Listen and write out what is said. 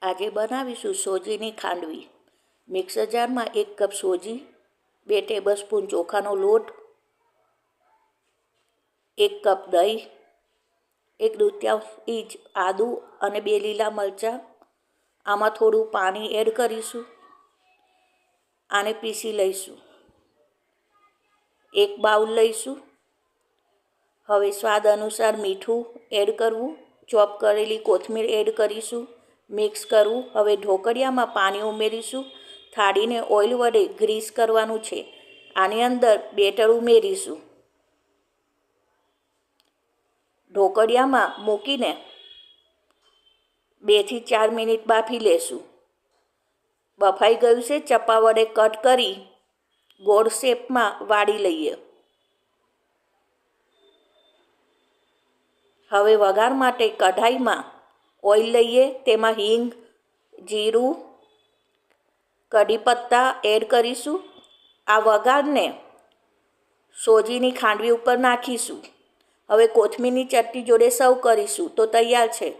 આજે બનાવીશું સોજીની ખાંડવી। મિક્સર જારમાં 1 કપ સોજી, 2 ટેબલસ્પૂન ચોખાનો લોટ, 1 કપ દહીં, 1/2 ઇંચ આદું અને 2 લીલા મરચાં। આમાં થોડું પાણી એડ કરીશું। આને પીસી લઈશું। 1 બાઉલ લઈશું। હવે સ્વાદ અનુસાર મીઠું એડ કરવું, ચોપ કરેલી કોથમીર એડ કરીશું, મિક્સ કરવું। હવે ઢોકળિયામાં પાણી ઉમેરીશું। થાળીને ઓઇલ વડે ગ્રીસ કરવાનું છે। આની અંદર બેટર ઉમેરીશું। ઢોકળિયામાં મૂકીને 2 થી 4 મિનિટ બાફી લેશું। બફાઈ ગયું છે, ચપ્પા વડે કટ કરી ગોળ શેપમાં વાળી લઈએ। હવે વઘાર માટે કઢાઈમાં ઓઇલ લઈએ, તેમાં હિંગ, જીરું, કઢી પત્તા એડ કરીશું। આ વઘારને સોજીની ખાંડવી ઉપર નાખીશું। હવે કોથમીરની ચટણી જોડે સર્વ કરીશું તો તૈયાર છે।